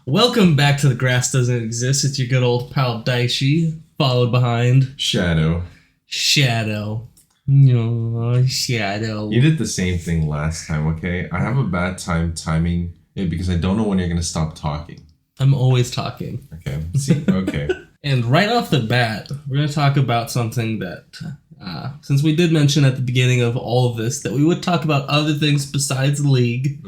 Welcome back to The Grass Doesn't Exist. It's your good old pal Daishi, followed behind Shadow. No, Shadow. You did the same thing last time, okay? I have a bad time timing it because I don't know when you're going to stop talking. I'm always talking. Okay. See, okay. And right off the bat, we're going to talk about something that, since we did mention at the beginning of all of this that we would talk about other things besides League,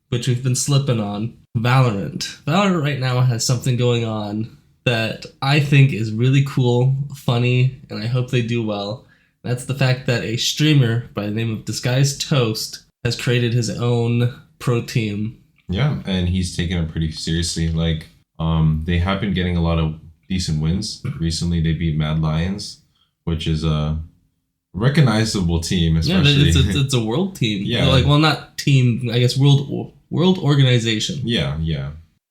which we've been slipping on, Valorant. Valorant right now has something going on that I think is really cool, funny, and I hope they do well. That's the fact that a streamer by the name of Disguised Toast has created his own pro team. Yeah, and he's taken it pretty seriously. Like, they have been getting a lot of decent wins. Recently, they beat Mad Lions, which is a recognizable team, especially. Yeah, it's a world team. Yeah. Well, not team, I guess world organization. Yeah.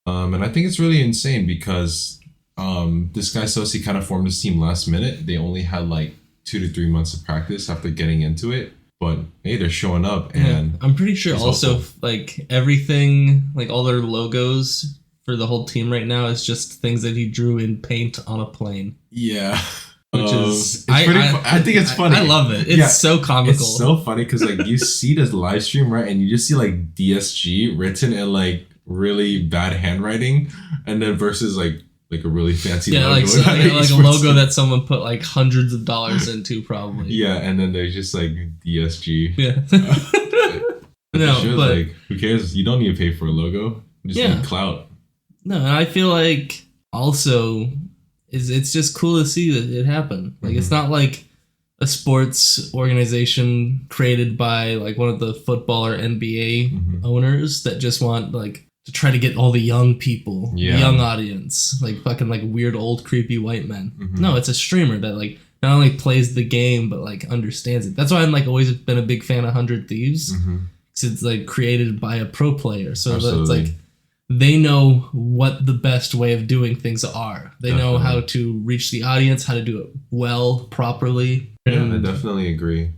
And I think it's really insane because this guy Sosi kind of formed his team last minute. They only had like 2 to 3 months of practice after getting into it. But hey, they're showing up, and yeah, I'm pretty sure also like everything, like all their logos for the whole team right now is just things that he drew in paint on a plane. Yeah. Which is I think it's funny. I love it. It's so comical. It's so funny because like you see this live stream, right, and you just see like DSG written in like really bad handwriting, and then versus like a really fancy logo. Like a logo that someone put like hundreds of dollars into probably. Yeah, and then there's just like DSG. Yeah. No, but like who cares? You don't need to pay for a logo. You just need clout. No, and I feel like also it's just cool to see that it happen. Like it's not like a sports organization created by like one of the football or NBA owners that just want like to try to get all the young people, the young audience, like fucking like weird old creepy white men. No, it's a streamer that like not only plays the game but like understands it. That's why I'm like always been a big fan of 100 Thieves, because it's like created by a pro player. So it's like they know what the best way of doing things are. They know how to reach the audience, how to do it well, properly. Yeah, I definitely agree.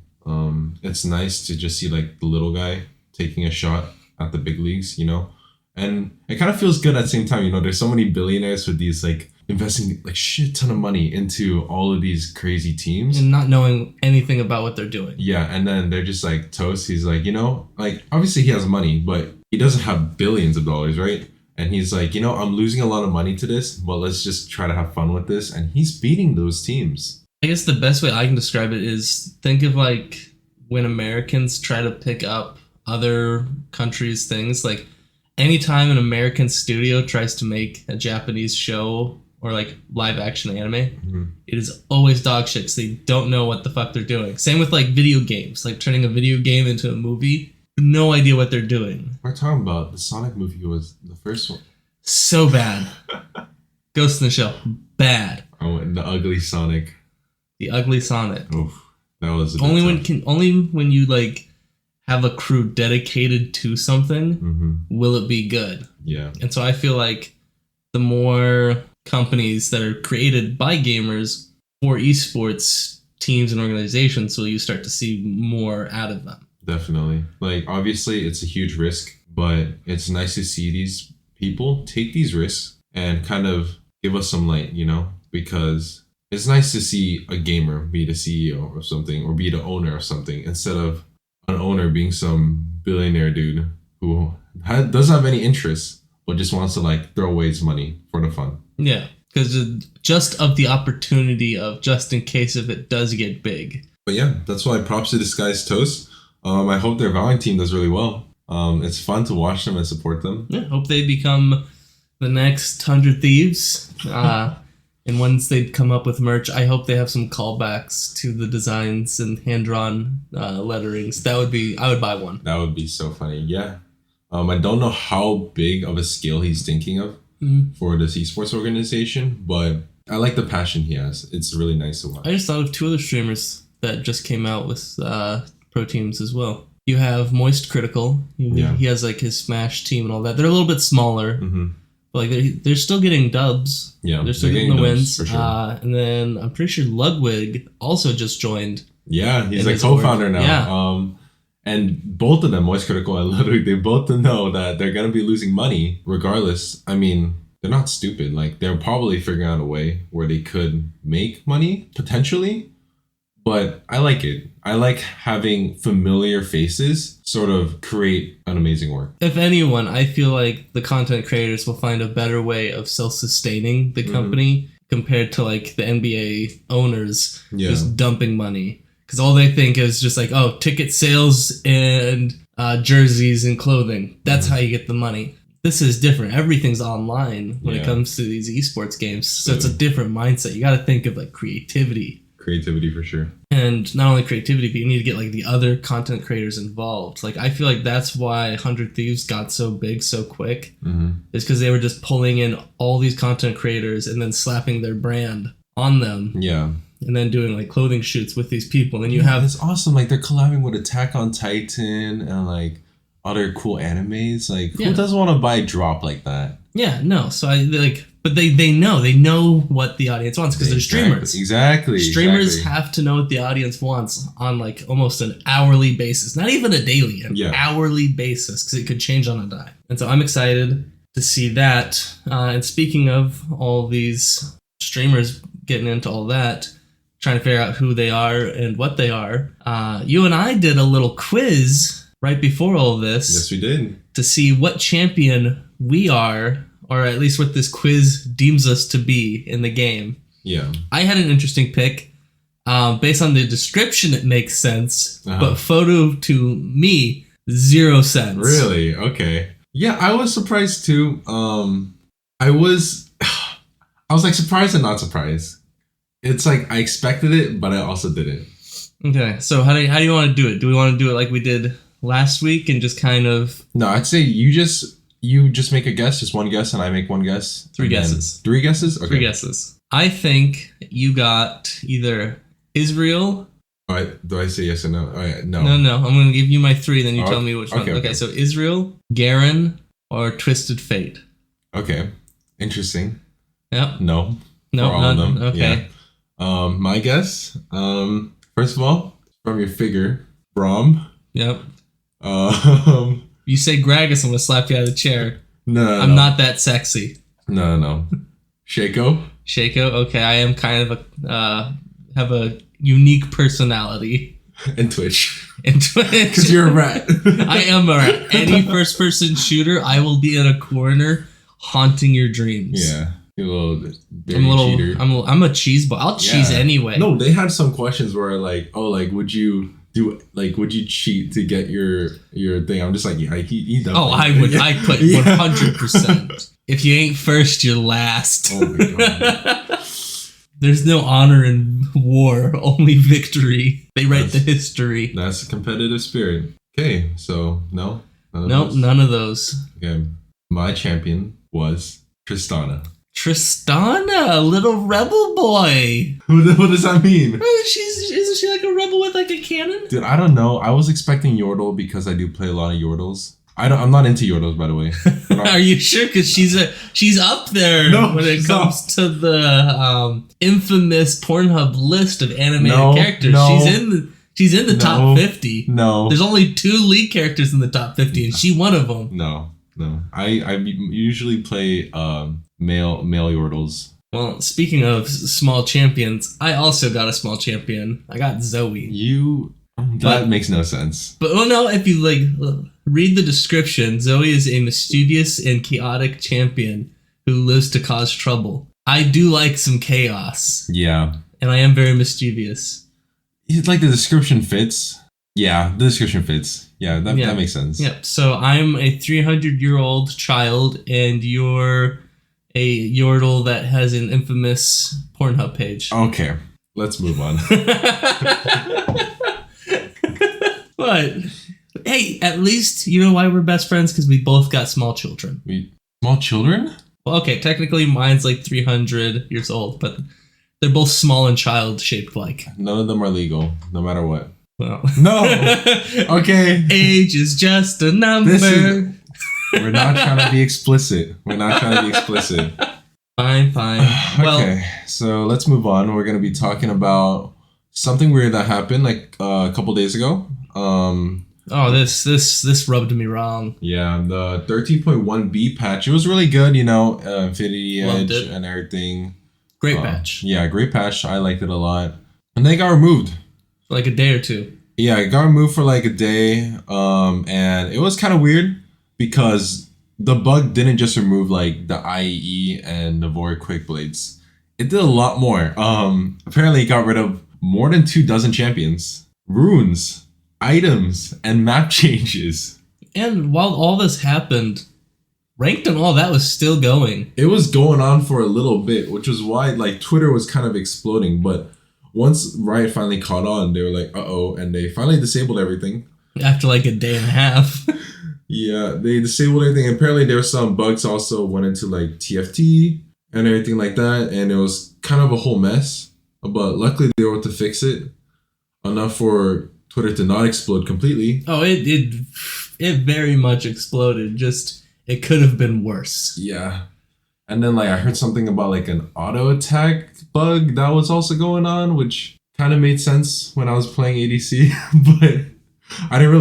It's nice to just see like the little guy taking a shot at the big leagues, you know? And it kind of feels good at the same time, you know, there's so many billionaires with these like investing like shit ton of money into all of these crazy teams. And not knowing anything about what they're doing. Yeah, and then they're just like Toast, he's like, you know, like obviously he has money, but he doesn't have billions of dollars, right? And he's like, you know, I'm losing a lot of money to this, but let's just try to have fun with this. And he's beating those teams. I guess the best way I can describe it is think of like when Americans try to pick up other countries' things, like anytime an American studio tries to make a Japanese show or like live action anime, it is always dog shit because they don't know what the fuck they're doing. Same with like video games, like turning a video game into a movie. No idea what they're doing. We're talking about the Sonic movie was the first one. So bad. Ghost in the Shell, bad. Oh, and the ugly Sonic. The ugly Sonic. Oof, that was only when you like have a crew dedicated to something, will it be good. Yeah. And so I feel like the more companies that are created by gamers for esports teams and organizations, will you start to see more out of them. Definitely. Like, obviously, it's a huge risk, but it's nice to see these people take these risks and kind of give us some light, you know? Because it's nice to see a gamer be the CEO of something or be the owner of something instead of an owner being some billionaire dude who doesn't have any interest but just wants to like throw away his money for the fun. Yeah, because just of the opportunity of just in case if it does get big. But yeah, that's why props to Disguised Toast. I hope their Valiant team does really well. It's fun to watch them and support them. Yeah, hope they become the next 100 Thieves. And once they come up with merch, I hope they have some callbacks to the designs and hand-drawn letterings. I would buy one. That would be so funny. Yeah. I don't know how big of a scale he's thinking of for this esports organization, but I like the passion he has. It's really nice to watch. I just thought of 2 other streamers that just came out with pro teams as well. You have Moist Critical. He has like his Smash team and all that. They're a little bit smaller, but like they're still getting dubs. Yeah, they're still getting the wins. For sure. And then I'm pretty sure Ludwig also just joined. Yeah, he's like co-founder now. Yeah. And both of them, Moist Critical and Ludwig, they both know that they're gonna be losing money regardless. I mean, they're not stupid. Like, they're probably figuring out a way where they could make money potentially. But I like it. I like having familiar faces sort of create an amazing work. If anyone, I feel like the content creators will find a better way of self-sustaining the company compared to like the NBA owners just dumping money. Because all they think is just like, oh, ticket sales and jerseys and clothing. That's how you get the money. This is different. Everything's online when it comes to these esports games. So it's a different mindset. You got to think of like creativity. Creativity for sure. And not only creativity, but you need to get like the other content creators involved. Like, I feel like that's why 100 Thieves got so big so quick. Is because they were just pulling in all these content creators and then slapping their brand on them. Yeah. And then doing like clothing shoots with these people. And you have it's awesome. Like, they're collabing with Attack on Titan and like other cool animes. Like, who doesn't want to buy a drop like that? Yeah, no. So I like, but they know what the audience wants because they're streamers. Exactly. Streamers have to know what the audience wants on like almost an hourly basis, not even a daily, hourly basis, because it could change on a dime. And so I'm excited to see that. And speaking of all these streamers getting into all that, trying to figure out who they are and what they are, you and I did a little quiz right before all this. Yes, we did. To see what champion we are, or at least what this quiz deems us to be in the game. Yeah. I had an interesting pick. Based on the description, it makes sense, but photo to me, 0 sense. Really? Okay. Yeah, I was surprised too. I was like surprised and not surprised. It's like I expected it, but I also didn't. Okay, so how do you want to do it? Do we want to do it like we did last week and just kind of... No, I'd say you just make a guess, just one guess, and I make one guess. 3 guesses. 3 guesses? Okay. 3 guesses. I think you got either Israel... All right, do I say yes or no? All right, no. No. I'm going to give you my 3, then you tell me which one. Okay, so Israel, Garen, or Twisted Fate. Okay, interesting. Yep. No. No, all of them. Okay. Yeah. My guess, first of all, from your figure, Braum. Yep. You say Gragas, I'm gonna slap you out of the chair. No, I'm not that sexy. No. Shaco. Okay, I am kind of have a unique personality. And Twitch. Because you're a rat. I am a rat. Any first-person shooter, I will be in a corner haunting your dreams. Yeah. You're a little cheater. I'm a cheese ball. I'll cheese anyway. No, they had some questions where like, oh, like, would you cheat to get your thing? I'm just like, yeah, he does. Oh, I would. I put 100%. If you ain't first, you're last. Oh my god. There's no honor in war, only victory. They write the history. That's a competitive spirit. Okay, so no. None of those. Okay, my champion was Tristana. Tristana, little rebel boy. What does that mean? Isn't she like a rebel with like a cannon? Dude, I don't know. I was expecting Yordle because I do play a lot of Yordles. I'm not into Yordles, by the way. Are you sure? Because she's up there when it comes to the infamous Pornhub list of animated characters. She's in the top 50. No, there's only 2 lead characters in the top 50, and she one of them. No. I usually play male Yordles. Well, speaking of small champions, I also got a small champion. I got Zoe. That makes no sense. But no, if you read the description, Zoe is a mischievous and chaotic champion who lives to cause trouble. I do like some chaos. Yeah. And I am very mischievous. It's like the description fits. Yeah, the description fits. Yeah, that makes sense. Yep. So I'm a 300-year-old child, and you're a Yordle that has an infamous Pornhub page. Okay, let's move on. But hey, at least you know why we're best friends, because we both got small children. Small children? Well, okay, technically mine's like 300 years old, but they're both small and child-shaped like. None of them are legal, no matter what. Well. No. Okay. Age is just a number. We're not trying to be explicit. Fine. Okay, so let's move on. We're going to be talking about something weird that happened like a couple days ago. Oh, this rubbed me wrong. Yeah, the 13.1B patch, it was really good, you know, Infinity Loved Edge it. and everything. Great patch. Yeah, great patch. I liked it a lot. And they got removed. For like a day or two. Yeah, it got removed for like a day. And it was kind of weird because the bug didn't just remove like the IEE and the Void Quick Blades. It did a lot more. Apparently it got rid of more than 24 champions, runes, items, and map changes. And while all this happened, ranked and all that was still going. It was going on for a little bit, which was why like Twitter was kind of exploding. But once Riot finally caught on, they were like, "Uh-oh," and they finally disabled everything. After like a day and a half. Yeah, they disabled everything. Apparently, there were some bugs also went into like TFT and everything like that, and it was kind of a whole mess. But luckily, they were able to fix it enough for Twitter to not explode completely. Oh, it very much exploded. Just it could have been worse. Yeah. And then like I heard something about like an auto attack bug that was also going on, which kind of made sense when I was playing ADC, but I didn't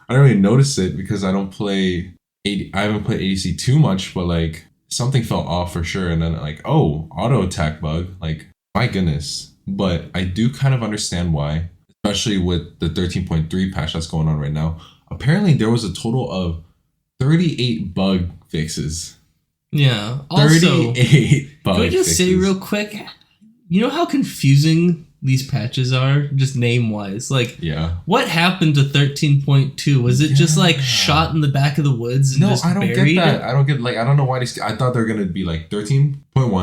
really notice it because I don't play I haven't played ADC too much, but like something felt off for sure. And then like, oh, auto attack bug, like my goodness. But I do kind of understand why, especially with the 13.3 patch that's going on right now. Apparently there was a total of 38 bug fixes. Yeah. Also, 38 bug can we just fixes. say real quick, you know how confusing these patches are, just name-wise? Like, Yeah. what happened to 13.2? Was it just like shot in the back of the woods and No, just I don't buried? get that. I don't get like I don't know why these. I thought they're gonna be like 13.1,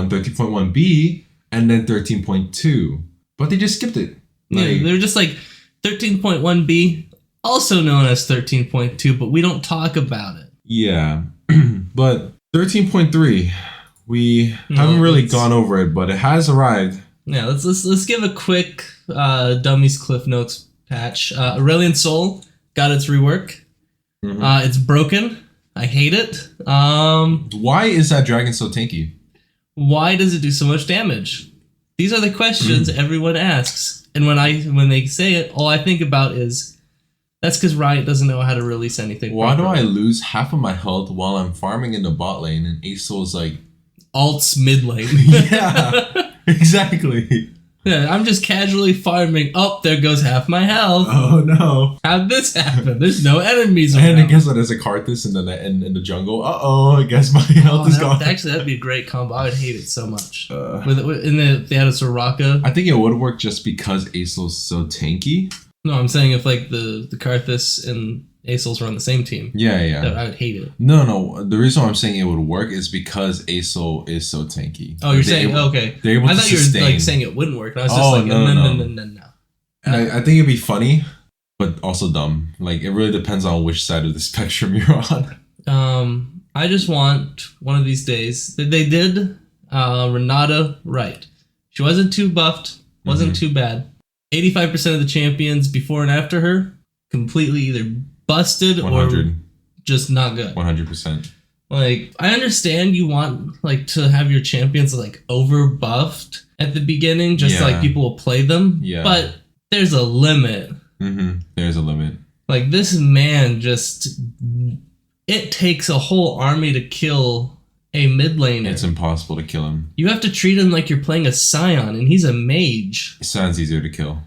13.1B, and then 13.2, but they just skipped it. Yeah, Like, they were just like 13.1B, also known as 13.2, but we don't talk about it. yeah, but 13.3, we No, haven't really it's- gone over it, but it has arrived. Yeah, let's give a quick Dummies Cliff Notes patch. Aurelion Soul got its rework. Mhm. It's broken. I hate it. Why is that dragon so tanky? Why does it do so much damage? These are the questions everyone asks. And when they say it, all I think about is that's because Riot doesn't know how to release anything. Why do I properly. lose half of my health while I'm farming in the bot lane and Ace is like, Alts mid lane? yeah, exactly. Yeah, I'm just casually farming. Oh, there goes half my health. Oh no. How'd this happen? There's no enemies around. And I guess there's a Karthus in the jungle. I guess my health is gone. Actually, that'd be a great combo. I would hate it so much. Uh, They had a Soraka. I think it would work just because Aesol's so tanky. No, I'm saying if like the Karthus and Aesils were on the same team, Yeah. I would hate it. No. The reason why I'm saying it would work is because Aesol is so tanky. Oh, you're saying okay. They're able I to thought you sustain. were like saying it wouldn't work. And I was just Oh, like, no. no. I think it'd be funny, but also dumb. Like it really depends on which side of the spectrum you're on. I just want one of these days that they did Renata right. She wasn't too buffed, wasn't too bad. 85% of the champions before and after her completely either busted 100. or just not good. 100%. Like, I understand you want like to have your champions like over buffed at the beginning, just so, Yeah. like people will play them. Yeah. But there's a limit. There's a limit. Like this man just it takes a whole army to kill a mid laner. It's impossible to kill him. You have to treat him like you're playing a Scion, and he's a mage. It sounds easier to kill.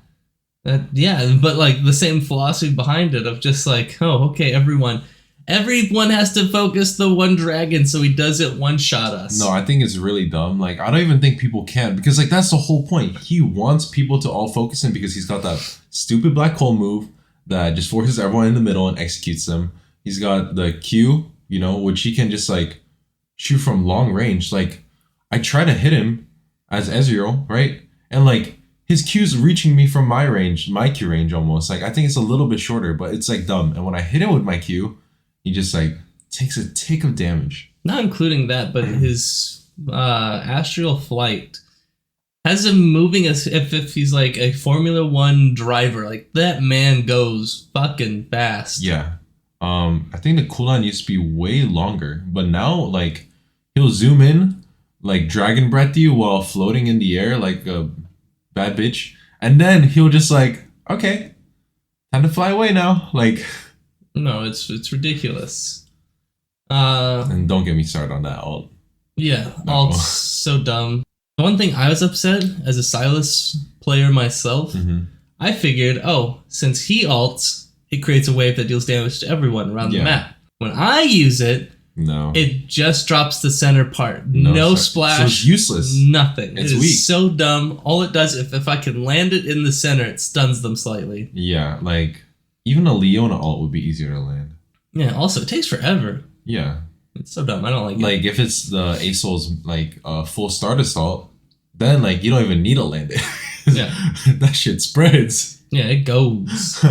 Yeah, but like the same philosophy behind it of just like, oh, okay, everyone has to focus the one dragon so he doesn't one shot us. No, I think it's really dumb. Like, I don't even think people can because, like, that's the whole point. He wants people to all focus him because he's got that stupid black hole move that just forces everyone in the middle and executes them. He's got the Q, which he can just like shoot from long range. Like, I try to hit him as Ezreal, right? And like his Q's reaching me from my Q range almost. Like, I think it's a little bit shorter, but it's like dumb. And when I hit him with my Q, he just like takes a tick of damage. Not including that, but his astral flight has him moving as if he's like a Formula One driver. Like that man goes fucking fast. Yeah. I think the cooldown used to be way longer, but now like he'll zoom in, like dragon breath you while floating in the air like a bad bitch, and then he'll just like, okay, time to fly away now. Like No, it's ridiculous. And don't get me started on that ult. Yeah, No. alt's so dumb. The one thing I was upset as a Silas player myself, I figured, since he ults, it creates a wave that deals damage to everyone around the map. When I use it, it just drops the center part. No splash. So it's useless. Nothing. It's it weak. is so dumb. All it does, if I can land it in the center, it stuns them slightly. Yeah, like, even a Leona ult would be easier to land. Yeah, also, it takes forever. Yeah. It's so dumb. I don't like it. Like, if it's the ASOL's, like, full start assault, then, like, you don't even need to land it. Yeah. That shit spreads. Yeah, it goes.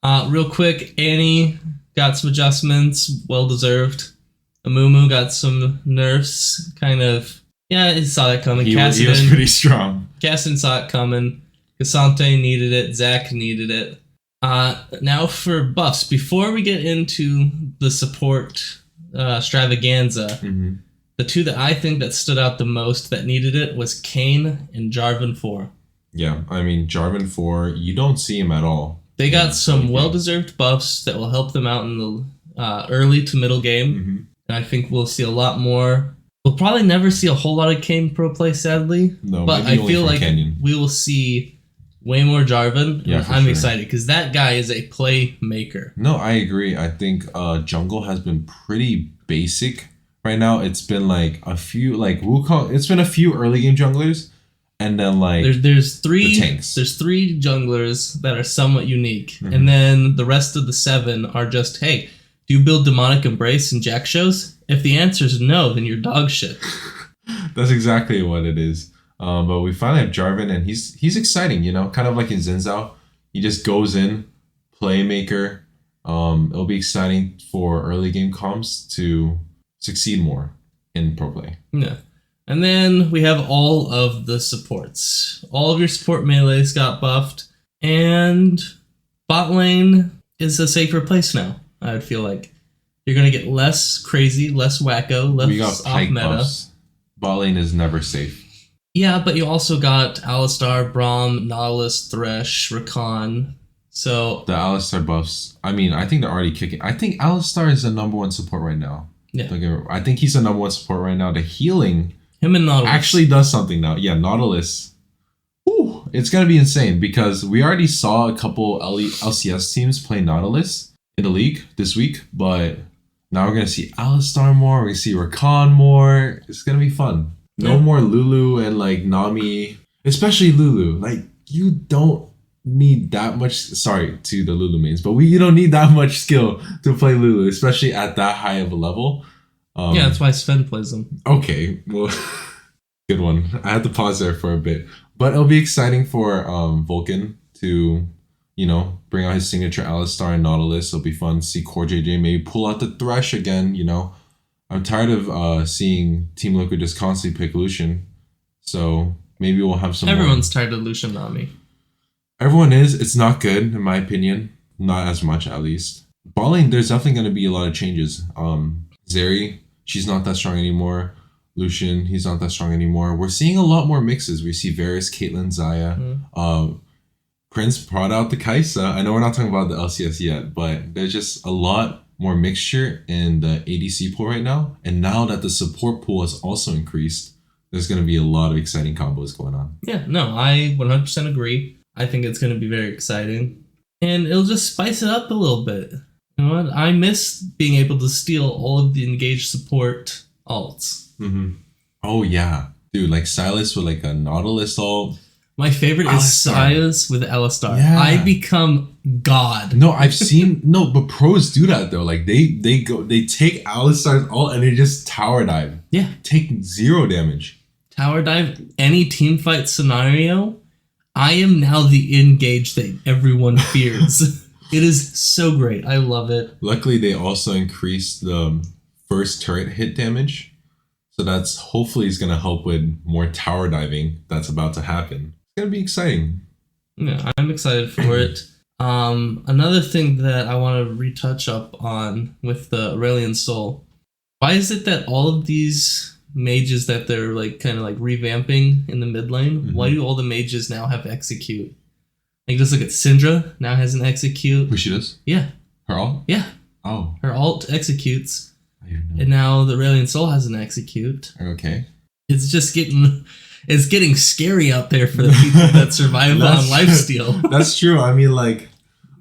Real quick, Annie got some adjustments. Well-deserved. Amumu got some nerfs. Kind of... Yeah, he saw that coming. He was pretty strong. Cassidy saw it coming. Cassante needed it. Zach needed it. Now for buffs. Before we get into the support extravaganza, the two that I think that stood out the most that needed it was Kane and Jarvan 4. Yeah, I mean, Jarvan 4, you don't see him at all. They got some well-deserved buffs that will help them out in the early to middle game. And I think we'll see a lot more. We'll probably never see a whole lot of Kane pro play, sadly. No, but maybe I feel like Canyon. we will see way more Jarvan. Yeah, I'm sure. excited because that guy is a playmaker. No, I agree. I think jungle has been pretty basic right now. It's been like a few, like Wukong. It's been a few early game junglers, and then like there's three the tanks. There's 3 junglers that are somewhat unique, and then the rest of the 7 are just, hey, do you build Demonic Embrace and Jack shows? If the answer is no, then you're dog shit. That's exactly what it is. But we finally have Jarvan, and he's exciting, you know, kind of like in Zinzao. He just goes in, playmaker. It'll be exciting for early game comps to succeed more in pro play. Yeah. And then we have all of the supports. All of your support melees got buffed, and bot lane is a safer place now, I would feel like. You're going to get less crazy, less wacko, less We got off Pike meta. buffs. Bot lane is never safe. Yeah, but you also got Alistar, Braum, Nautilus, Thresh, Rakan. So The Alistar buffs, I mean, I think they're already kicking. I think Alistar is the number 1 support right now. yeah, I think he's the number 1 support right now. The healing him and Nautilus actually does something now. Yeah, Nautilus. Whew, it's going to be insane because we already saw a couple LCS teams play Nautilus in the league this week, but now we're going to see Alistar more. We're going to see Rakan more. It's going to be fun. No more Lulu and like Nami, especially Lulu. Like, you don't need that much. Sorry to the Lulu mains, but you don't need that much skill to play Lulu, especially at that high of a level. yeah, that's why Sven plays him. Okay, well, good one. I had to pause there for a bit, but it'll be exciting for Vulcan to, you know, bring out his signature Alistar and Nautilus. It'll be fun to see Core JJ maybe pull out the Thresh again. You know, I'm tired of seeing Team Liquid just constantly pick Lucian, so maybe we'll have some. Everyone's tired of Lucian Nami. Everyone is. It's not good, in my opinion. Not as much, at least. Bot lane, there's definitely going to be a lot of changes. Zeri, she's not that strong anymore. Lucian, he's not that strong anymore. We're seeing a lot more mixes. We see Varus, Caitlyn, Xayah. Prince brought out the Kaisa. I know we're not talking about the LCS yet, but there's just a lot more mixture in the ADC pool right now. And now that the support pool has also increased, there's going to be a lot of exciting combos going on. Yeah, no, I 100% agree. I think it's going to be very exciting. And it'll just spice it up a little bit. You know what? I miss being able to steal all of the engaged support alts. Oh, yeah. Dude, like Silas with like a Nautilus ult. My favorite is Silas with Alistar. Yeah. I become God. No, I've seen... No, but pros do that, though. Like, they take Alistar's ult and they just tower dive. Yeah. Take 0 damage. Tower dive, any team fight scenario... I am now the engage that everyone fears. It is so great. I love it. Luckily, they also increased the first turret hit damage. So that's hopefully is going to help with more tower diving that's about to happen. It's going to be exciting. Yeah, I'm excited for it. Another thing that I want to retouch up on with the Aurelion Soul. Why is it that all of these mages that they're like kind of like revamping in the mid lane, why do all the mages now have execute? Like, just look at Syndra now has an execute. Who she does? Yeah. Her ult? Yeah. Oh, Her alt executes, I didn't know. and now the Aurelion Soul has an execute. Okay. It's just getting scary out there for the people that survive on lifesteal. That's true. I mean, like,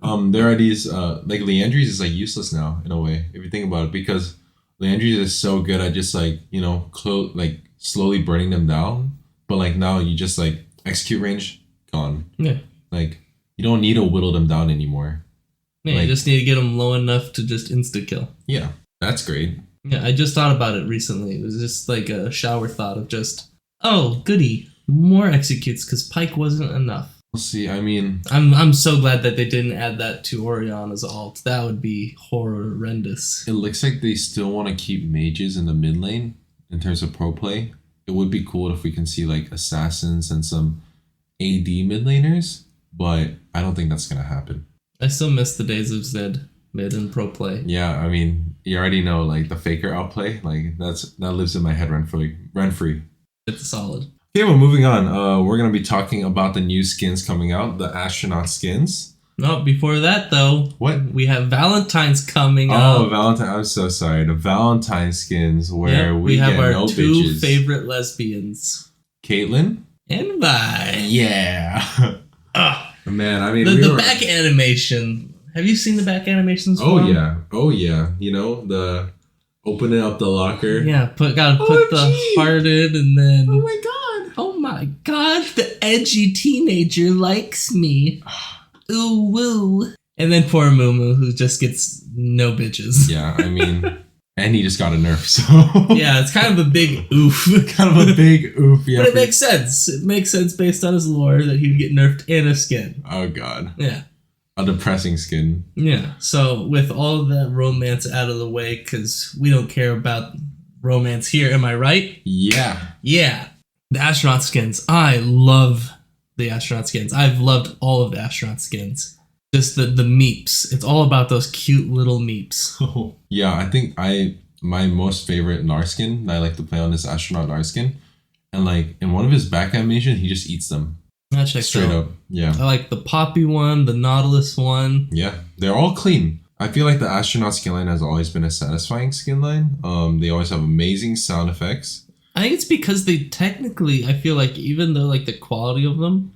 there are these like Leandries is like useless now in a way if you think about it, because Leandries is so good at just like, you know, like slowly burning them down, but like now you just like execute range gone. Yeah. Like you don't need to whittle them down anymore. Yeah, Like- you just need to get them low enough to just insta kill. Yeah, that's great. Yeah, I just thought about it recently. It was just like a shower thought of just, oh, goody, more executes because Pike wasn't enough. We'll see. I mean, I'm so glad that they didn't add that to Orion's alt. That would be horrendous. it looks like they still want to keep mages in the mid lane in terms of pro play. It would be cool if we can see like assassins and some AD mid laners, but I don't think that's gonna happen. I still miss the days of Zed mid and pro play. Yeah, I mean, you already know like the faker outplay, like that lives in my head rent free. It's solid. Okay, well, moving on. We're gonna be talking about the new skins coming out, the astronaut skins. No, before that though, What? we have Valentine's coming Oh, up. Valentine! I'm so sorry. The Valentine skins where Yep, we have get our no two bitches. favorite lesbians. Caitlyn. And bye. Yeah. Man, I mean, The back animation. Have you seen the back animations? Oh for 'em? yeah, oh yeah. You know the opening up the locker. Yeah, gotta put OMG. the heart in and then. Oh my god. Oh my god, the edgy teenager likes me. Ooh woo. And then poor Mumu, who just gets no bitches. Yeah, I mean, and he just got a nerf, so Yeah, it's kind of a big oof. kind of a big oof. Yeah. But it makes sense. It makes sense based on his lore that he'd get nerfed in a skin. Oh god, Yeah. a depressing skin. Yeah. So with all of that romance out of the way, because we don't care about romance here, am I right? Yeah. Yeah. The astronaut skins. I love the astronaut skins. I've loved all of the astronaut skins. Just the meeps. It's all about those cute little meeps. Yeah, I think my most favorite Narskin that I like to play on is astronaut Narskin, and like in one of his back animations, he just eats them That checks straight out. up. Yeah. I like the Poppy one, the Nautilus one. Yeah, they're all clean. I feel like the astronaut skin line has always been a satisfying skin line. They always have amazing sound effects. I think it's because they technically, I feel like even though like the quality of them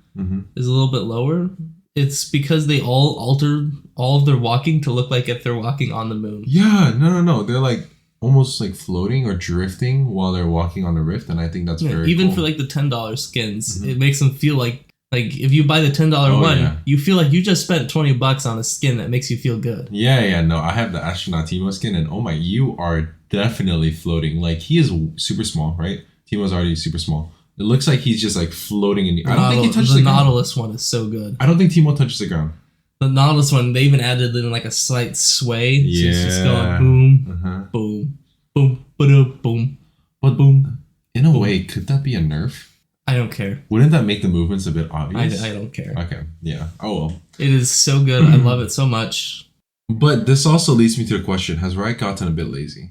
is a little bit lower, it's because they all altered all of their walking to look like if they're walking on the moon. Yeah, no. They're like almost like floating or drifting while they're walking on the rift, and I think that's Yeah, very even cool. for like the $10 skins, it makes them feel like if you buy the $10 one, yeah. you feel like you just spent $20 on a skin that makes you feel good. Yeah, no, I have the astronaut Timo skin, and oh my, you are definitely floating. Like he is super small, right? Timo's already super small. It looks like he's just like floating in. I don't think he touches the the ground. Nautilus one is so good. I don't think Timo touches the ground. The Nautilus one, they even added in like a slight sway. So it's just Yeah. going boom, Uh-huh. boom, boom, ba-da, boom, But boom. in a way, could that be a nerf? I don't care. Wouldn't that make the movements a bit obvious? I don't care. Okay, yeah. Oh well. It is so good. I love it so much. But this also leads me to the question: has Riot gotten a bit lazy?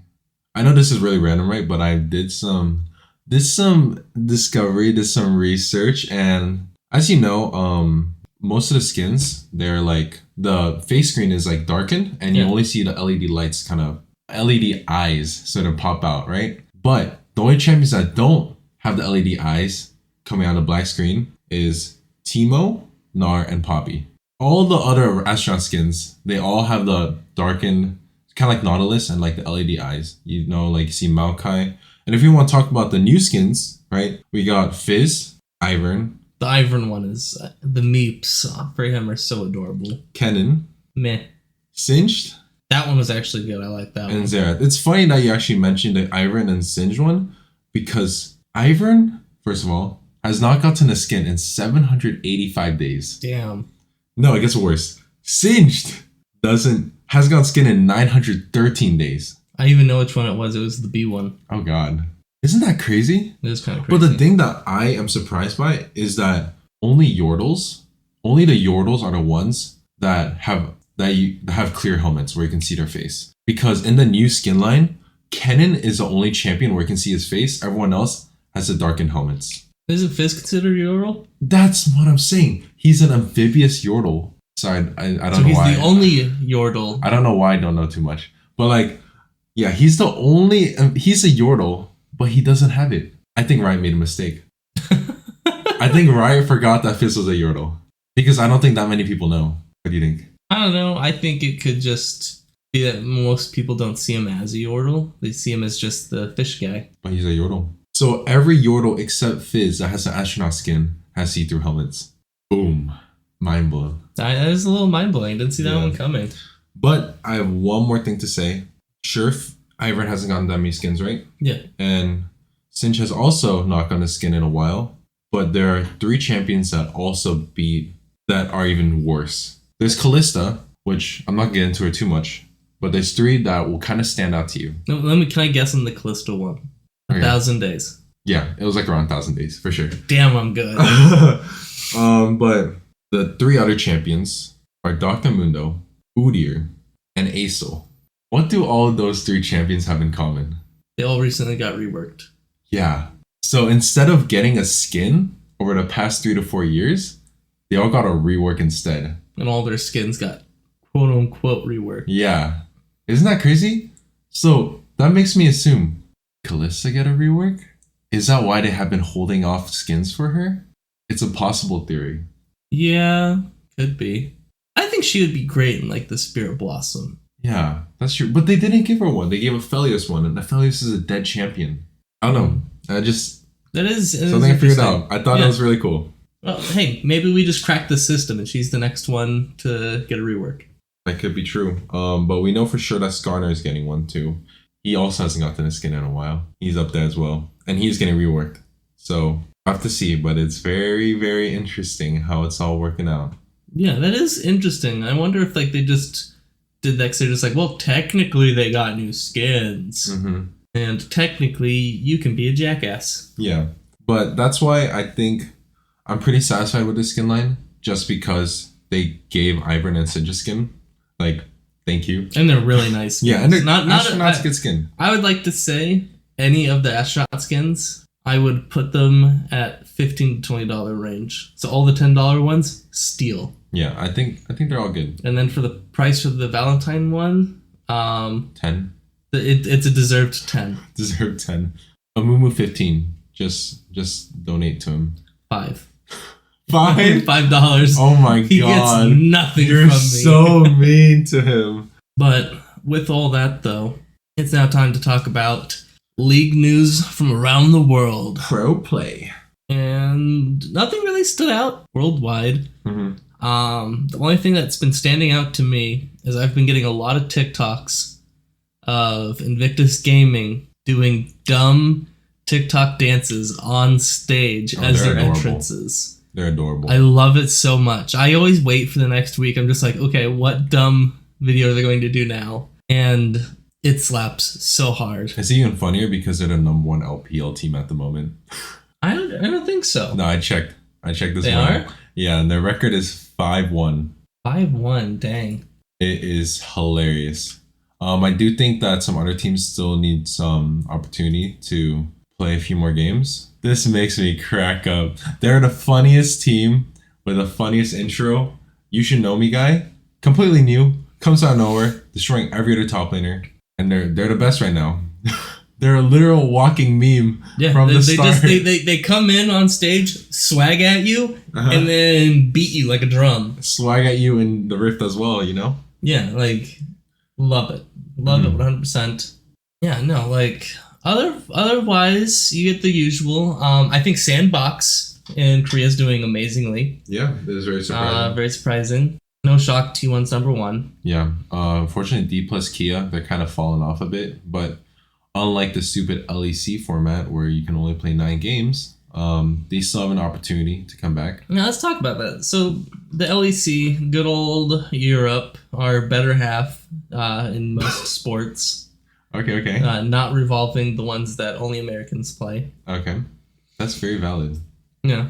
I know this is really random, right? But I did some discovery, did some research, and as you know, most of the skins, they're like the face screen is like darkened, and you Yeah. only see the LED lights, kind of LED eyes, sort of pop out, right? But the only champions that don't have the LED eyes coming out of the black screen is Teemo, Gnar, and Poppy. All the other astronaut skins, they all have the darkened, kind of like Nautilus and like the LED eyes. You know, like you see Maokai. And if you want to talk about the new skins, right? We got Fizz, Ivern, The Ivern one is the meeps for him are so adorable. Kennen, Meh. Singed, That one was actually good. I like that and one. Xerath. It's funny that you actually mentioned the Ivern and Singed one, because Ivern, first of all, has not gotten a skin in 785 days. Damn. No, it gets worse. Singed has got skin in 913 days. I even know which one it was. It was the B one. Oh god. Isn't that crazy? It was kind of crazy. But the thing that I am surprised by is that only the Yordles are the ones that have clear helmets where you can see their face. Because in the new skin line, Kennen is the only champion where you can see his face. Everyone else has the darkened helmets. Isn't Fizz considered Yordle? That's what I'm saying. He's an amphibious Yordle. Sorry, I don't So know he's why. the only Yordle. I don't know why I don't know too much. But like, yeah, he's the only. He's a Yordle, but he doesn't have it. I think Riot made a mistake. I think Riot forgot that Fizz was a Yordle because I don't think that many people know. What do you think? I don't know. I think it could just be that most people don't see him as a Yordle. They see him as just the fish guy. But he's a Yordle. So every Yordle except Fizz that has an astronaut skin has see-through helmets. Boom. Mind blown. That is a little mind-blowing. Didn't see that Yeah. one coming. But I have one more thing to say. Sure, Ivern hasn't gotten that many skins, right? Yeah. And Cinch has also not gotten a skin in a while. But there are 3 champions that also beat that are even worse. There's Callista, which I'm not getting into her too much. But there's 3 that will kind of stand out to you. No, can I guess on the Callisto one? 1,000 days. Yeah, it was like around 1,000 days, for sure. Damn, I'm good. But the 3 other champions are Dr. Mundo, Udyr, and Acel. What do all of those 3 champions have in common? They all recently got reworked. Yeah. So instead of getting a skin over the past 3 to 4 years, they all got a rework instead. And all their skins got quote-unquote reworked. Yeah. Isn't that crazy? So that makes me assume Callista get a rework? Is that why they have been holding off skins for her? It's a possible theory. Yeah, could be. I think she would be great in like the Spirit Blossom. Yeah, that's true. But they didn't give her one. They gave Aphelios one, and Aphelios is a dead champion. I don't know. That is something I figured out. I thought it was really cool. Well, hey, maybe we just cracked the system and she's the next one to get a rework. That could be true. But we know for sure that Skarner is getting one too. He also hasn't gotten a skin in a while. He's up there as well. And he's getting reworked. So I have to see, but it's very, very interesting how it's all working out. Yeah, that is interesting. I wonder if like they just did that 'cause they're just like, well, technically they got new skins. Mm-hmm. And technically you can be a jackass. Yeah. But that's why I think I'm pretty satisfied with the skin line. Just because they gave Ivern and Sidra skin. Like, thank you. And they're really nice skins. Yeah, and they're not good skin. I would like to say any of the astronaut skins, I would put them at $15 to $20 range. So all the $10 ones, steal. Yeah, I think they're all good. And then for the price for the Valentine one, 10. It's a deserved 10. Deserved 10. Amumu 15. Just donate to him. 5. $5? Oh my god. He gets nothing You're from me. so mean to him. But with all that though, it's now time to talk about league news from around the world. Pro play. And nothing really stood out worldwide. Mm-hmm. The only thing that's been standing out to me is I've been getting a lot of TikToks of Invictus Gaming doing dumb TikTok dances on stage as their adorable. entrances. They're adorable. I love it so much. I always wait for the next week. I'm just like, okay, what dumb video are they going to do now? And it slaps so hard. It's even funnier because they're the number 1 LPL team at the moment. I don't think so. No, I checked this They morning. are? Yeah, and their record is 5-1. 5-1, dang. It is hilarious. I do think that some other teams still need some opportunity to play a few more games. This makes me crack up. They're the funniest team with the funniest intro. You should know me, guy. Completely new, comes out of nowhere, destroying every other top laner, and they're the best right now. They're a literal walking meme from the start. They come in on stage, swag at you, and then beat you like a drum. Swag at you in the Rift as well, you know? Yeah, like, love it. Love it 100%. Yeah, no, like, otherwise, you get the usual. I think Sandbox in Korea is doing amazingly. Yeah, it is very surprising. Very surprising. No shock, T1's number 1. Yeah, unfortunately, D plus Kia, they're kind of falling off a bit, but unlike the stupid LEC format where you can only play 9 games, they still have an opportunity to come back. Now let's talk about that. So the LEC, good old Europe, our better half in most sports. Okay. Not revolving the ones that only Americans play. Okay, that's very valid. Yeah.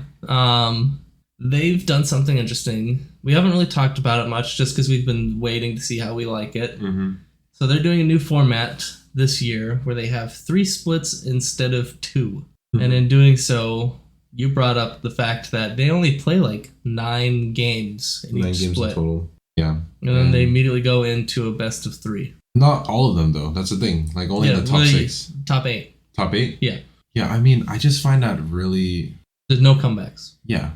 They've done something interesting. We haven't really talked about it much just because we've been waiting to see how we like it. Mm-hmm. So they're doing a new format this year where they have 3 splits instead of 2. And in doing so, you brought up the fact that they only play like 9 games in 9 each games split. in total. Yeah. And then they immediately go into a best of 3. Not all of them, though. That's the thing. Like, only the top 6. Top 8. Top 8? Yeah. Yeah, I mean, I just find that really... There's no comebacks. Yeah.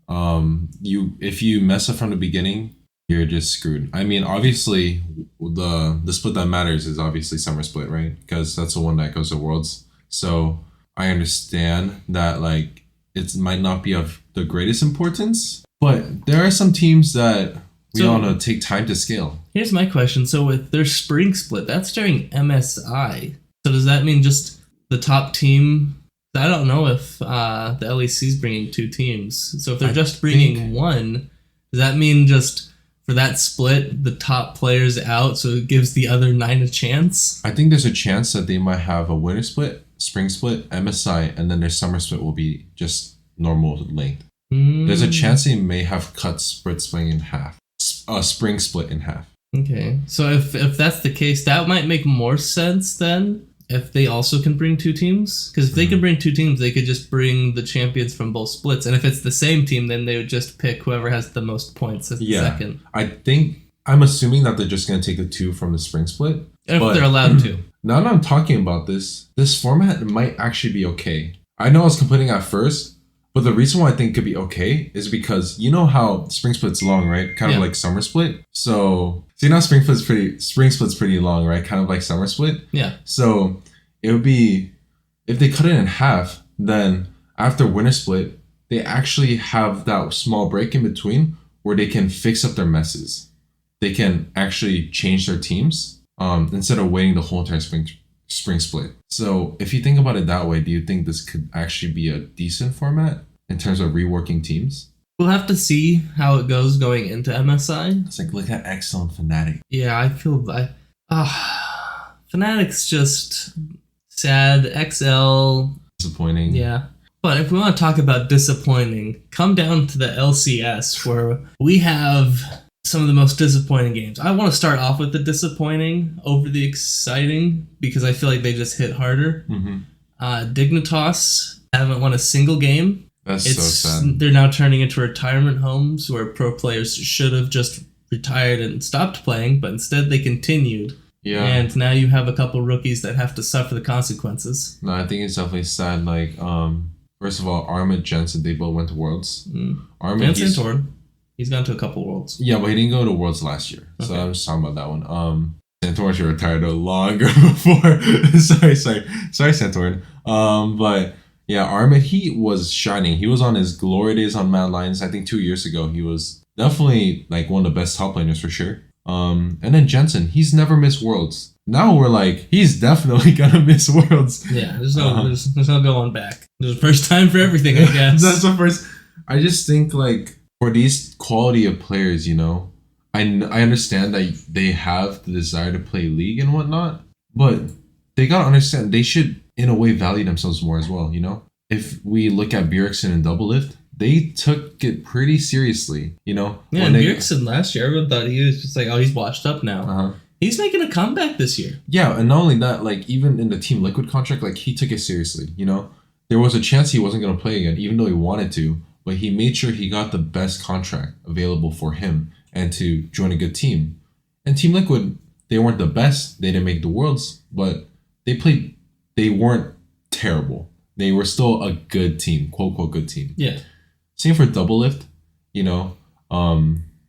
If you mess up from the beginning, you're just screwed. I mean, obviously, the split that matters is obviously summer split, right? Because that's the one that goes to Worlds. So I understand that, like, it might not be of the greatest importance, but there are some teams that we want to take time to scale. Here's my question. So with their spring split, that's during MSI. So does that mean just the top team? I don't know if the LEC is bringing 2 teams. So if they're just bringing 1, does that mean just for that split, the top players out, so it gives the other 9 a chance? I think there's a chance that they might have a winter split, spring split, MSI, and then their summer split will be just normal length. There's a chance they may have cut spring in half. Spring split in half. Okay, so if that's the case, that might make more sense then. If they also can bring 2 teams, because if they can bring 2 teams, they could just bring the champions from both splits. And if it's the same team, then they would just pick whoever has the most points as the second. I'm assuming that they're just going to take the 2 from the spring split. If they're allowed to. Now that I'm talking about this format might actually be okay. I know I was complaining at first, but the reason why I think it could be okay is because you know how spring split's long, right? Kind of like summer split. So you know spring split's pretty long, right? Kind of like summer split. Yeah. So it would be, if they cut it in half, then after winter split, they actually have that small break in between where they can fix up their messes. They can actually change their teams instead of waiting the whole entire spring split. So if you think about it that way, do you think this could actually be a decent format in terms of reworking teams? We'll have to see how it goes going into MSI. It's like, look at Excel and Fnatic. Yeah, I feel Fnatic's just sad. XL disappointing. Yeah. But if we want to talk about disappointing, come down to the LCS where we have some of the most disappointing games. I want to start off with the disappointing over the exciting because I feel like they just hit harder. Dignitas haven't won a single game. That's so sad. They're now turning into retirement homes where pro players should have just retired and stopped playing, but instead they continued. Yeah. And now you have a couple rookies that have to suffer the consequences. No, I think it's definitely sad. Like, first of all, Armit, Jensen, they both went to Worlds. Armit, Santorin, he's gone to a couple Worlds. Yeah, but he didn't go to Worlds last year. Okay. So I'm just talking about that one. Santorin should retired a longer before. sorry, Santorin. But yeah, Armit, he was shining. He was on his glory days on Mad Lions. I think 2 years ago, he was definitely like one of the best top laners for sure. And then Jensen, he's never missed Worlds. Now we're like, he's definitely gonna miss Worlds. Yeah, there's no going back. There's a first time for everything, I guess. That's the first. I just think like for these quality of players, you know, I understand that they have the desire to play League and whatnot, but they gotta understand they should in a way value themselves more as well. You know, if we look at Bjergsen and Doublelift, they took it pretty seriously, you know? Yeah, and Bjergsen last year, everyone thought he was just like, oh, he's washed up now. He's making a comeback this year. Yeah, and not only that, like, even in the Team Liquid contract, like, he took it seriously, you know? There was a chance he wasn't going to play again, even though he wanted to, but he made sure he got the best contract available for him and to join a good team. And Team Liquid, they weren't the best. They didn't make the Worlds, but they weren't terrible. They were still a good team, quote-unquote good team. Yeah. Same for Doublelift, you know,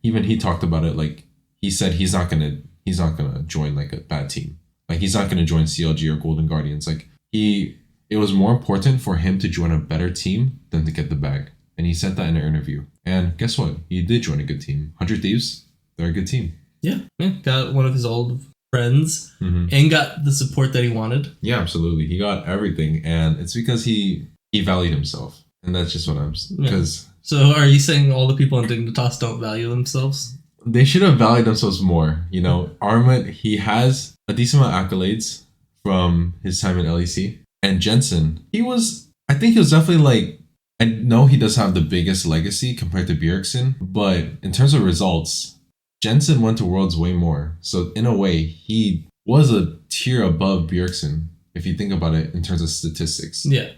even he talked about it. Like he said, he's not gonna join like a bad team. Like he's not gonna join CLG or Golden Guardians. Like it was more important for him to join a better team than to get the bag. And he said that in an interview. And guess what? He did join a good team. 100 Thieves, they're a good team. Yeah. Got one of his old friends and got the support that he wanted. Yeah, absolutely. He got everything, and it's because he valued himself. And that's just what I'm... Because So are you saying all the people in Dignitas don't value themselves? They should have valued themselves more. You know, Armit, he has a decent amount of accolades from his time in LEC. And Jensen, I think he was definitely like... I know he does have the biggest legacy compared to Bjergsen, but in terms of results, Jensen went to Worlds way more. So in a way, he was a tier above Bjergsen, if you think about it in terms of statistics. Yeah.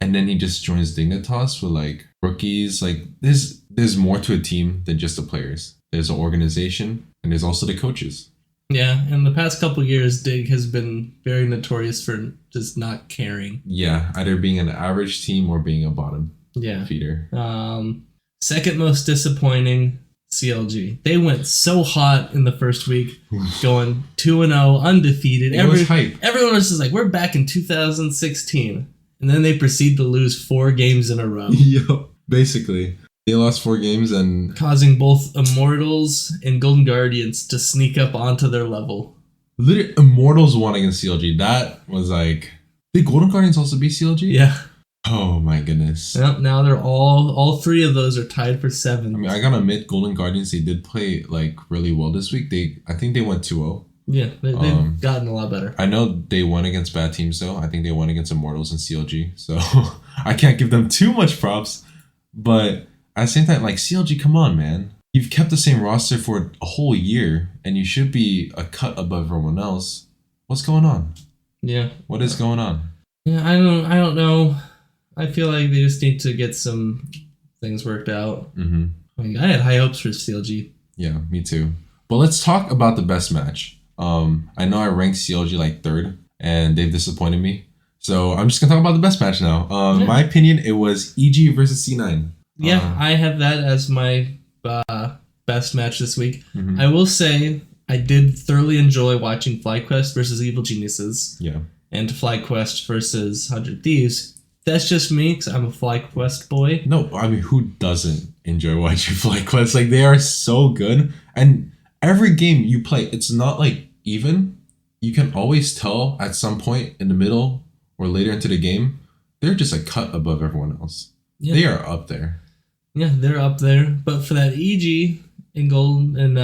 and then he just joins Dignitas with like rookies. Like there's more to a team than just the players. There's an organization, and there's also the coaches. Yeah, in the past couple of years, Dig has been very notorious for just not caring. Yeah, either being an average team or being a bottom feeder. Second most disappointing, CLG. They went so hot in the first week, going 2-0, undefeated. It was hype. Everyone was just like, we're back in 2016. And then they proceed to lose 4 games in a row. Yep, basically. They lost 4 games and... causing both Immortals and Golden Guardians to sneak up onto their level. Literally, Immortals won against CLG. That was like... Did Golden Guardians also beat CLG? Yeah. Oh my goodness. Well, now they're all 3 of those are tied for 7. I mean, I gotta admit, Golden Guardians, they did play like really well this week. I think they went 2-0. Yeah, they've gotten a lot better. I know they won against bad teams though. I think they won against Immortals and CLG. So I can't give them too much props. But at the same time, like CLG, come on, man. You've kept the same roster for a whole year and you should be a cut above everyone else. What's going on? Yeah. What is going on? Yeah, I don't know. I feel like they just need to get some things worked out. Mm-hmm. I had high hopes for CLG. Yeah, me too. But let's talk about the best match. I know I ranked CLG like 3rd, and they've disappointed me. So I'm just gonna talk about the best match now. Yeah. My opinion, it was EG versus C9. Yeah, I have that as my best match this week. Mm-hmm. I will say I did thoroughly enjoy watching Flyquest versus Evil Geniuses. Yeah. And Flyquest versus 100 Thieves. That's just me, because I'm a Flyquest boy. No, I mean, who doesn't enjoy watching Flyquest? Like, they are so good. And every game you play, it's not like even. You can always tell at some point in the middle or later into the game, they're just a cut above everyone else. Yeah. They are up there. Yeah, they're up there. But for that EG and Golden, and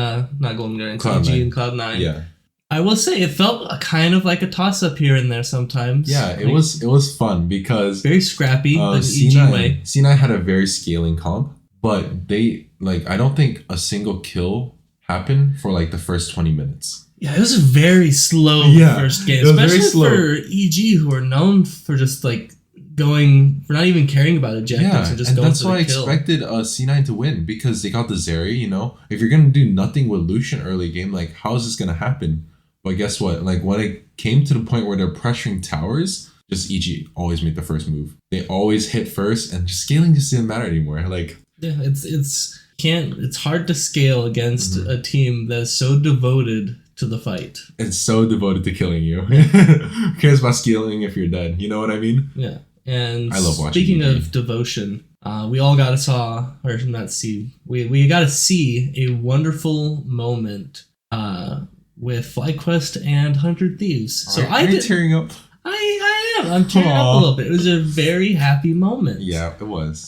not Golden Guardians, EG and Cloud9. Yeah. I will say it felt kind of like a toss-up here and there sometimes. Yeah, it was fun because... very scrappy, the C9, EG way. C9 had a very scaling comp, but they, like, I don't think a single kill happened for, like, the first 20 minutes. Yeah, it was a very slow first game. Especially for EG, who are known for just, like, for not even caring about objectives and just going for the kill. And that's why I expected C9 to win, because they got the Zarya, you know? If you're going to do nothing with Lucian early game, like, how is this going to happen? But guess what? Like, when it came to the point where they're pressuring towers, just EG always made the first move. They always hit first, and just scaling just didn't matter anymore. Like, yeah, it's hard to scale against a team that's so devoted to the fight. It's so devoted to killing you. Who cares about scaling if you're dead? You know what I mean? Yeah. And I love watching speaking EG. of devotion, we all got to we got to see a wonderful moment with Flyquest and 100 Thieves. So are you tearing up? I am. I'm tearing up a little bit. It was a very happy moment. Yeah, it was.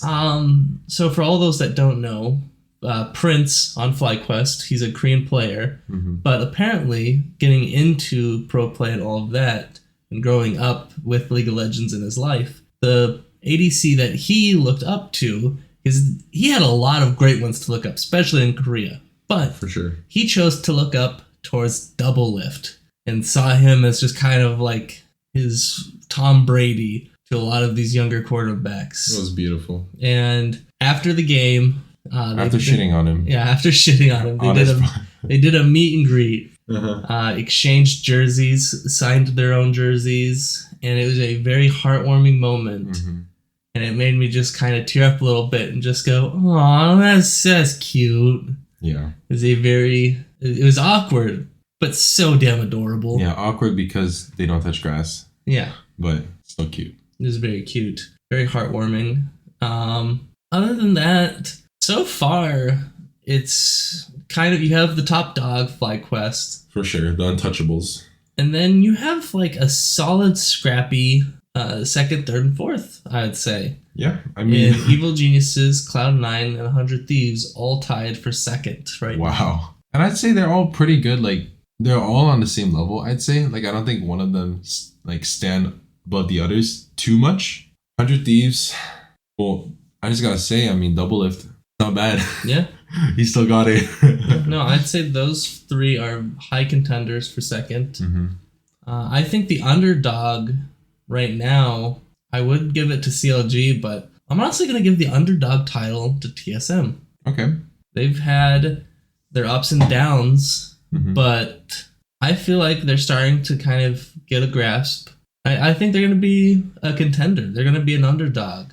So for all those that don't know, Prince on Flyquest, he's a Korean player, but apparently getting into pro play and all of that, and growing up with League of Legends in his life, the ADC that he looked up to, he had a lot of great ones to look up, especially in Korea. But for sure, he chose to look up towards Double Lift and saw him as just kind of like his Tom Brady to a lot of these younger quarterbacks. It was beautiful. And after the game, after shitting on him, they did a meet and greet, exchanged jerseys, signed their own jerseys, and it was a very heartwarming moment. And it made me just kind of tear up a little bit and just go, "Aw, that's cute." Yeah, it was awkward, but so damn adorable. Yeah, awkward because they don't touch grass. Yeah, but still cute. It was very cute, very heartwarming. Other than that, so far it's kind of, you have the top dog, Flyquest, for sure, the untouchables, and then you have like a solid, scrappy second, third, and fourth. I would say. Yeah, I mean, and Evil Geniuses, Cloud9, and 100 Thieves all tied for second right now. Wow. And I'd say they're all pretty good. Like, they're all on the same level, I'd say. Like, I don't think one of them, like, stand above the others too much. 100 Thieves, well, I just gotta say, I mean, Double Lift, not bad. Yeah. He still got it. No, I'd say those 3 are high contenders for second. I think the underdog right now, I would give it to CLG, but I'm honestly going to give the underdog title to TSM. Okay. They've had their ups and downs, but I feel like they're starting to kind of get a grasp. I think they're going to be a contender. They're going to be an underdog.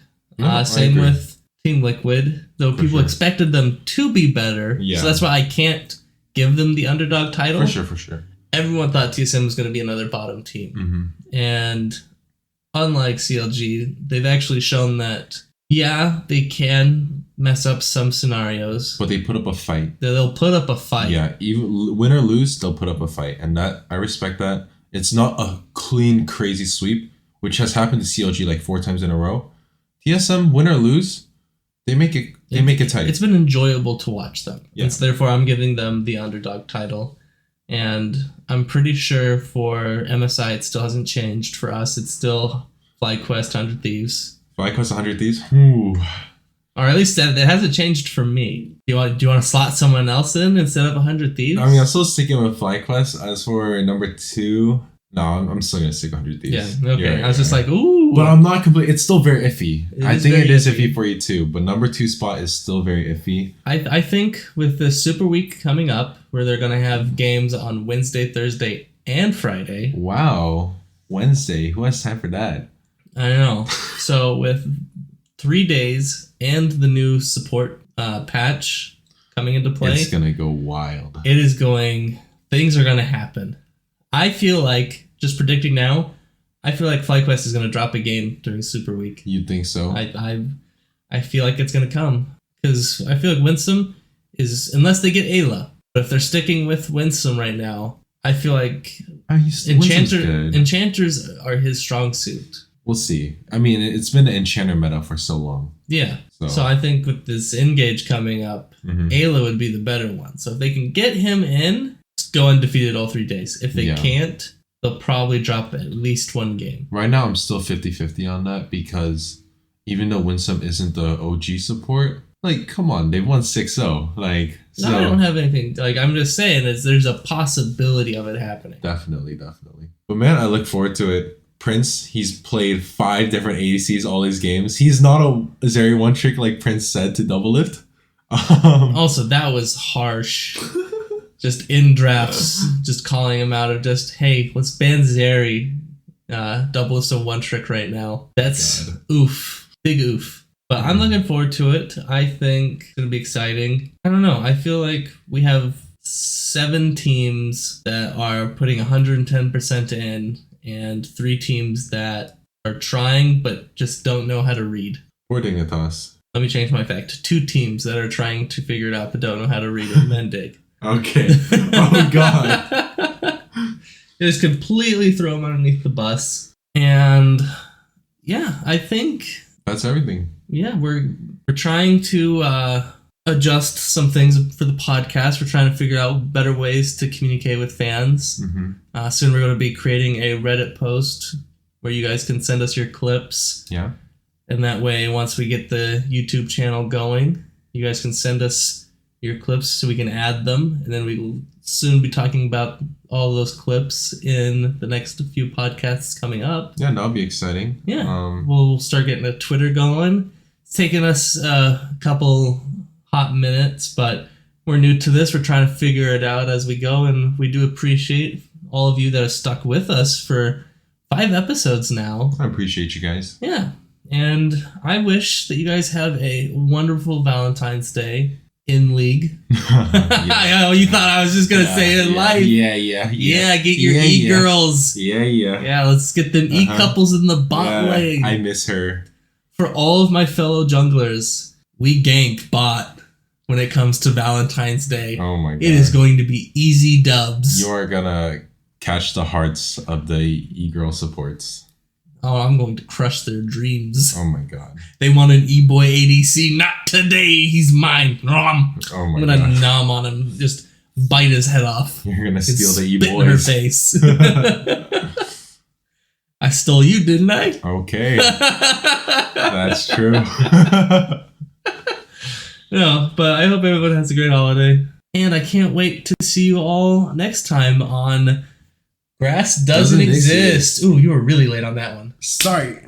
Same with Team Liquid, though people expected them to be better. Yeah. So that's why I can't give them the underdog title. For sure. Everyone thought TSM was going to be another bottom team. And unlike CLG, they've actually shown that, yeah, they can mess up some scenarios. But they put up a fight. They'll put up a fight. Yeah, even win or lose, they'll put up a fight. And that I respect that. It's not a clean, crazy sweep, which has happened to CLG like 4 times in a row. TSM, win or lose, they make it tight. It's been enjoyable to watch them. Yeah. And so therefore, I'm giving them the underdog title. And I'm pretty sure for MSI, it still hasn't changed. For us, it's still Flyquest 100 Thieves. Flyquest 100 Thieves? Ooh. Or at least it hasn't changed for me. Do you want to slot someone else in instead of 100 Thieves? I mean, I'm still sticking with Flyquest. As for number 2, no, I'm still going to stick 100 Thieves. Yeah, okay. I was just like, ooh. But I'm not completely... It's still very iffy. I think it is iffy for you too, but number 2 spot is still very iffy. I think with the Super Week coming up, where they're going to have games on Wednesday, Thursday, and Friday. Wow. Wednesday. Who has time for that? I know. So with 3 days and the new support patch coming into play, it's gonna go wild. Things are gonna happen. I feel like, just predicting now, I feel like Flyquest is gonna drop a game during Super Week. You think so? I feel like it's gonna come because I feel like Winsome is, unless they get Ayla, but if they're sticking with Winsome right now, I feel like Enchanters are his strong suit. We'll see. I mean, it's been an Enchanter meta for so long. Yeah. So I think with this Engage coming up, Ayla would be the better one. So if they can get him in, go undefeated all 3 days. If they can't, they'll probably drop at least 1 game. Right now, I'm still 50-50 on that because even though Winsome isn't the OG support, like, come on, they've won 6-0. Like, no, I don't have anything. Like, I'm just saying, there's a possibility of it happening. Definitely. But man, I look forward to it. Prince, he's played 5 different ADCs all his games. He's not a Zeri one trick like Prince said to double lift. Also, that was harsh. Just in drafts, just calling him out of just, hey, let's ban Zeri. Double lift a one trick right now. That's oof. Big oof. But I'm looking forward to it. I think it's going to be exciting. I don't know. I feel like we have 7 teams that are putting 110% in, and 3 teams that are trying but just don't know how to read. Poor Dignitas. Let me change my fact. 2 teams that are trying to figure it out but don't know how to read it. Mendig. Okay. Oh, God. Just completely throw them underneath the bus. And yeah, I think... that's everything. Yeah, we're trying to adjust some things for the podcast. We're trying to figure out better ways to communicate with fans. Soon we're going to be creating a Reddit post where you guys can send us your clips. Yeah. And that way, once we get the YouTube channel going, you guys can send us your clips so we can add them. And then we will soon be talking about all those clips in the next few podcasts coming up. Yeah, that'll be exciting. Yeah. We'll start getting a Twitter going. It's taken us a couple hot minutes, but we're new to this. We're trying to figure it out as we go, and we do appreciate all of you that have stuck with us for 5 episodes now. I appreciate you guys. Yeah, and I wish that you guys have a wonderful Valentine's Day in League. Oh, you thought I was just gonna say it live. Yeah, get your e-girls. Yeah, let's get them e-couples in the bot lane. I miss her. For all of my fellow junglers, we gank bot when it comes to Valentine's Day. Oh my God. It is going to be easy dubs. You are gonna catch the hearts of the e-girl supports. Oh, I'm going to crush their dreams. Oh my God. They want an e-boy ADC. Not today. He's mine. Nom. Oh my God. I'm going to nom on him. Just bite his head off. You're going to steal the e-boys. Spit in her face. I stole you, didn't I? Okay. That's true. No, but I hope everyone has a great holiday. And I can't wait to see you all next time on Grass Doesn't Exist. Ooh, you were really late on that one. Sorry.